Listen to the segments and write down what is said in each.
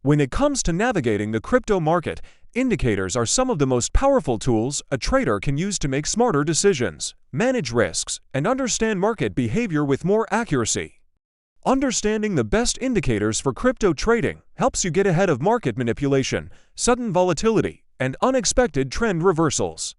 When it comes to navigating the crypto market, indicators are some of the most powerful tools a trader can use to make smarter decisions, manage risks, and understand market behavior with more accuracy. Understanding the best indicators for crypto trading helps you get ahead of market manipulation, sudden volatility, and unexpected trend reversals.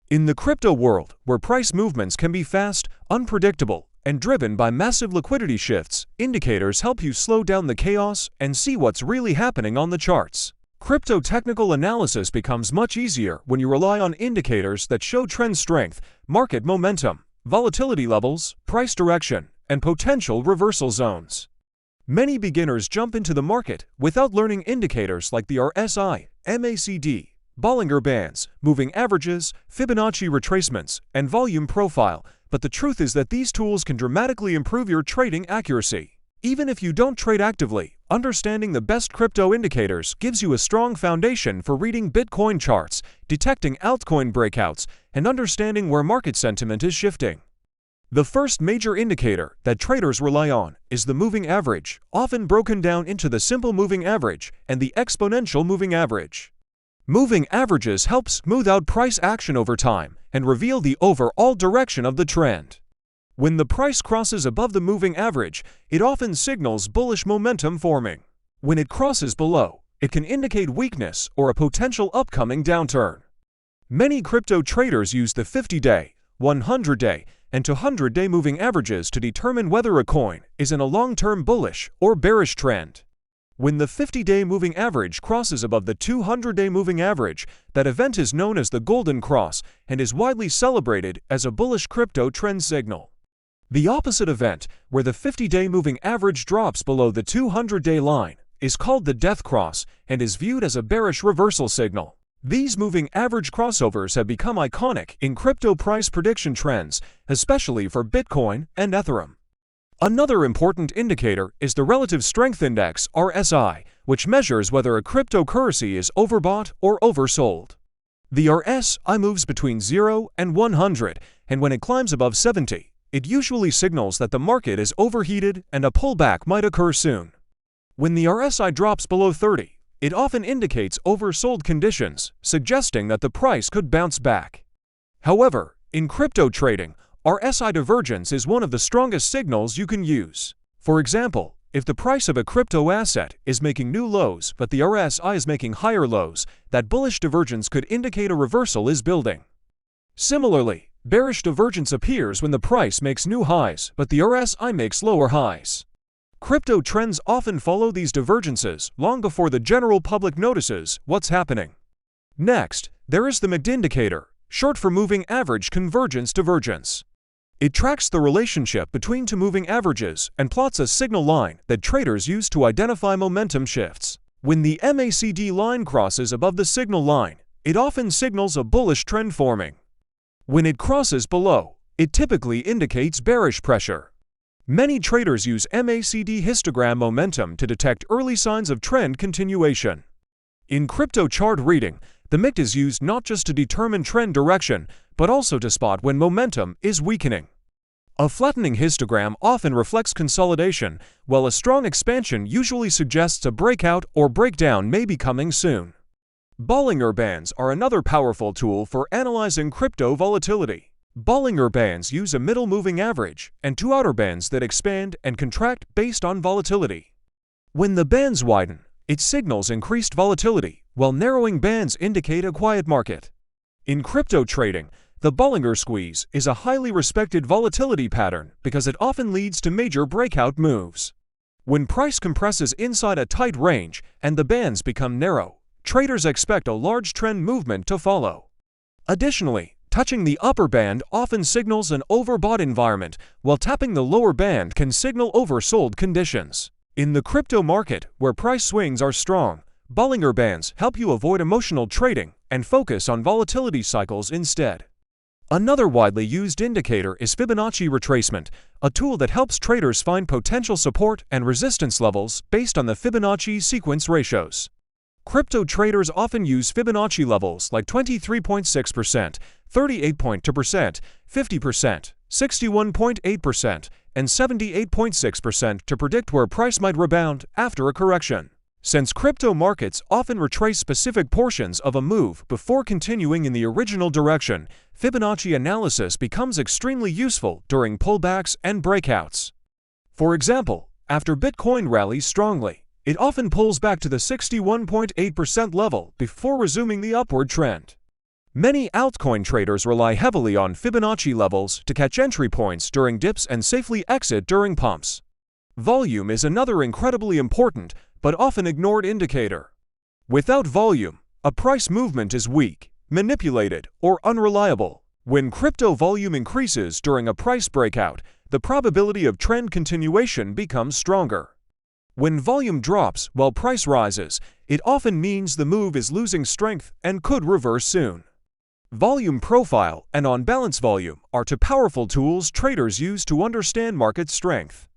In the crypto world, where price movements can be fast, unpredictable, and driven by massive liquidity shifts, indicators help you slow down the chaos and see what's really happening on the charts. Crypto technical analysis becomes much easier when you rely on indicators that show trend strength, market momentum, volatility levels, price direction, and potential reversal zones. Many beginners jump into the market without learning indicators like the RSI, MACD, Bollinger Bands, moving averages, Fibonacci retracements, and volume profile, but the truth is that these tools can dramatically improve your trading accuracy. Even if you don't trade actively, understanding the best crypto indicators gives you a strong foundation for reading Bitcoin charts, detecting altcoin breakouts, and understanding where market sentiment is shifting. The first major indicator that traders rely on is the moving average, often broken down into the simple moving average and the exponential moving average. Moving averages help smooth out price action over time and reveal the overall direction of the trend. When the price crosses above the moving average, it often signals bullish momentum forming. When it crosses below, it can indicate weakness or a potential upcoming downturn. Many crypto traders use the 50-day, 100-day, and 200-day moving averages to determine whether a coin is in a long-term bullish or bearish trend. When the 50-day moving average crosses above the 200-day moving average, that event is known as the Golden Cross and is widely celebrated as a bullish crypto trend signal. The opposite event, where the 50-day moving average drops below the 200-day line, is called the Death Cross and is viewed as a bearish reversal signal. These moving average crossovers have become iconic in crypto price prediction trends, especially for Bitcoin and Ethereum. Another important indicator is the Relative Strength Index, RSI, which measures whether a cryptocurrency is overbought or oversold. The RSI moves between 0 and 100, and when it climbs above 70, it usually signals that the market is overheated and a pullback might occur soon. When the RSI drops below 30, it often indicates oversold conditions, suggesting that the price could bounce back. However, in crypto trading, RSI divergence is one of the strongest signals you can use. For example, if the price of a crypto asset is making new lows but the RSI is making higher lows, that bullish divergence could indicate a reversal is building. Similarly, bearish divergence appears when the price makes new highs but the RSI makes lower highs. Crypto trends often follow these divergences long before the general public notices what's happening. Next, there is the MACD indicator, short for Moving Average Convergence Divergence. It tracks the relationship between two moving averages and plots a signal line that traders use to identify momentum shifts. When the MACD line crosses above the signal line, it often signals a bullish trend forming. When it crosses below, it typically indicates bearish pressure. Many traders use MACD histogram momentum to detect early signs of trend continuation. In crypto chart reading, the MACD is used not just to determine trend direction, but also to spot when momentum is weakening. A flattening histogram often reflects consolidation, while a strong expansion usually suggests a breakout or breakdown may be coming soon. Bollinger Bands are another powerful tool for analyzing crypto volatility. Bollinger Bands use a middle moving average and two outer bands that expand and contract based on volatility. When the bands widen, it signals increased volatility, while narrowing bands indicate a quiet market. In crypto trading, the Bollinger Squeeze is a highly respected volatility pattern because it often leads to major breakout moves. When price compresses inside a tight range and the bands become narrow, traders expect a large trend movement to follow. Additionally, touching the upper band often signals an overbought environment, while tapping the lower band can signal oversold conditions. In the crypto market, where price swings are strong, Bollinger Bands help you avoid emotional trading and focus on volatility cycles instead. Another widely used indicator is Fibonacci retracement, a tool that helps traders find potential support and resistance levels based on the Fibonacci sequence ratios. Crypto traders often use Fibonacci levels like 23.6%, 38.2%, 50%, 61.8%, and 78.6% to predict where price might rebound after a correction. Since crypto markets often retrace specific portions of a move before continuing in the original direction, Fibonacci analysis becomes extremely useful during pullbacks and breakouts. For example, after Bitcoin rallies strongly, it often pulls back to the 61.8% level before resuming the upward trend. Many altcoin traders rely heavily on Fibonacci levels to catch entry points during dips and safely exit during pumps. Volume is another incredibly important but often ignored indicator. Without volume, a price movement is weak, manipulated, or unreliable. When crypto volume increases during a price breakout, the probability of trend continuation becomes stronger. When volume drops while price rises, it often means the move is losing strength and could reverse soon. Volume profile and on-balance volume are two powerful tools traders use to understand market strength.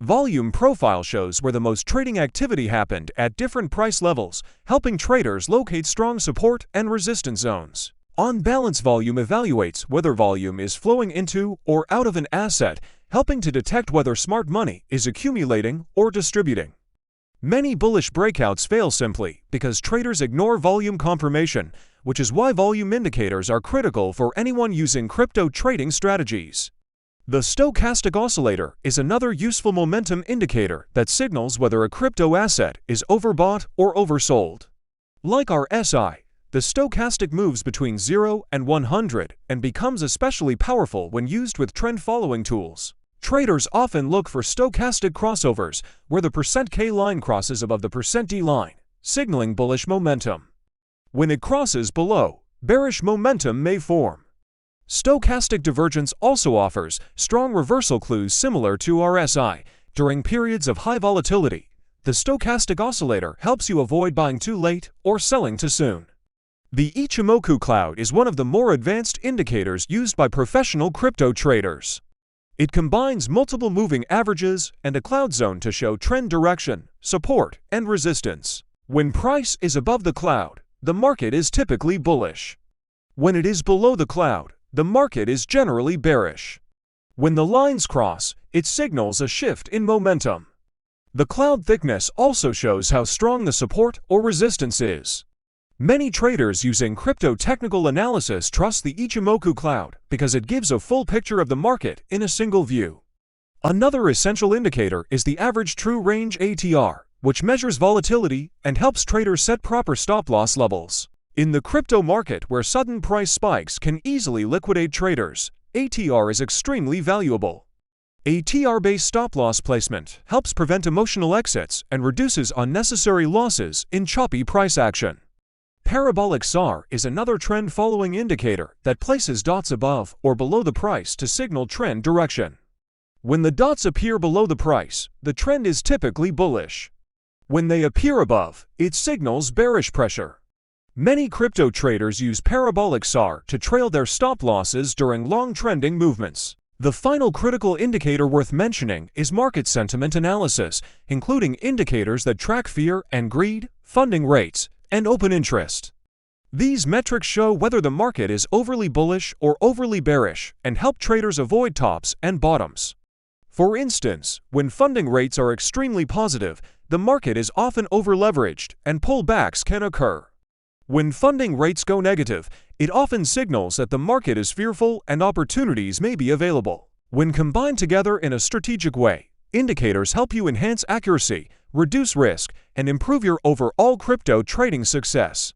Volume profile shows where the most trading activity happened at different price levels, helping traders locate strong support and resistance zones. On-balance volume evaluates whether volume is flowing into or out of an asset, helping to detect whether smart money is accumulating or distributing. Many bullish breakouts fail simply because traders ignore volume confirmation, which is why volume indicators are critical for anyone using crypto trading strategies. The stochastic oscillator is another useful momentum indicator that signals whether a crypto asset is overbought or oversold. Like our SI, the stochastic moves between 0 and 100 and becomes especially powerful when used with trend-following tools. Traders often look for stochastic crossovers where the %K line crosses above the %D line, signaling bullish momentum. When it crosses below, bearish momentum may form. Stochastic divergence also offers strong reversal clues similar to RSI. During periods of high volatility, the stochastic oscillator helps you avoid buying too late or selling too soon. The Ichimoku cloud is one of the more advanced indicators used by professional crypto traders. It combines multiple moving averages and a cloud zone to show trend direction, support, and resistance. When price is above the cloud, the market is typically bullish. When it is below the cloud, the market is generally bearish. When the lines cross, it signals a shift in momentum. The cloud thickness also shows how strong the support or resistance is. Many traders using crypto technical analysis trust the Ichimoku cloud because it gives a full picture of the market in a single view. Another essential indicator is the average true range ATR, which measures volatility and helps traders set proper stop-loss levels. In the crypto market where sudden price spikes can easily liquidate traders, ATR is extremely valuable. ATR-based stop-loss placement helps prevent emotional exits and reduces unnecessary losses in choppy price action. Parabolic SAR is another trend-following indicator that places dots above or below the price to signal trend direction. When the dots appear below the price, the trend is typically bullish. When they appear above, it signals bearish pressure. Many crypto traders use parabolic SAR to trail their stop losses during long trending movements. The final critical indicator worth mentioning is market sentiment analysis, including indicators that track fear and greed, funding rates, and open interest. These metrics show whether the market is overly bullish or overly bearish and help traders avoid tops and bottoms. For instance, when funding rates are extremely positive, the market is often over-leveraged and pullbacks can occur. When funding rates go negative, it often signals that the market is fearful and opportunities may be available. When combined together in a strategic way, indicators help you enhance accuracy, reduce risk, and improve your overall crypto trading success.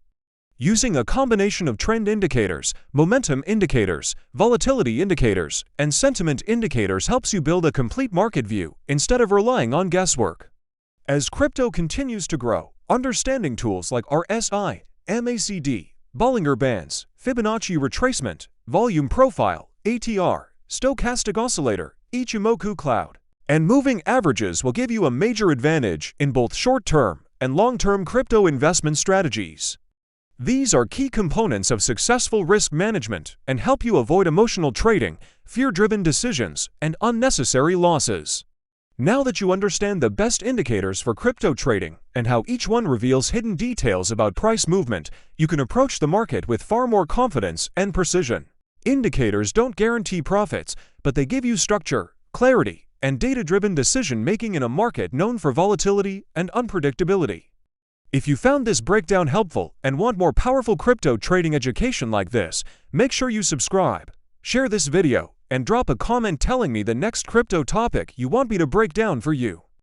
Using a combination of trend indicators, momentum indicators, volatility indicators, and sentiment indicators helps you build a complete market view instead of relying on guesswork. As crypto continues to grow, understanding tools like RSI, MACD, Bollinger Bands, Fibonacci retracement, volume profile, ATR, stochastic oscillator, Ichimoku cloud, and moving averages will give you a major advantage in both short-term and long-term crypto investment strategies. These are key components of successful risk management and help you avoid emotional trading, fear-driven decisions, and unnecessary losses. Now that you understand the best indicators for crypto trading and how each one reveals hidden details about price movement, you can approach the market with far more confidence and precision. Indicators don't guarantee profits, but they give you structure, clarity, and data-driven decision-making in a market known for volatility and unpredictability. If you found this breakdown helpful and want more powerful crypto trading education like this, make sure you subscribe, share this video, and drop a comment telling me the next crypto topic you want me to break down for you.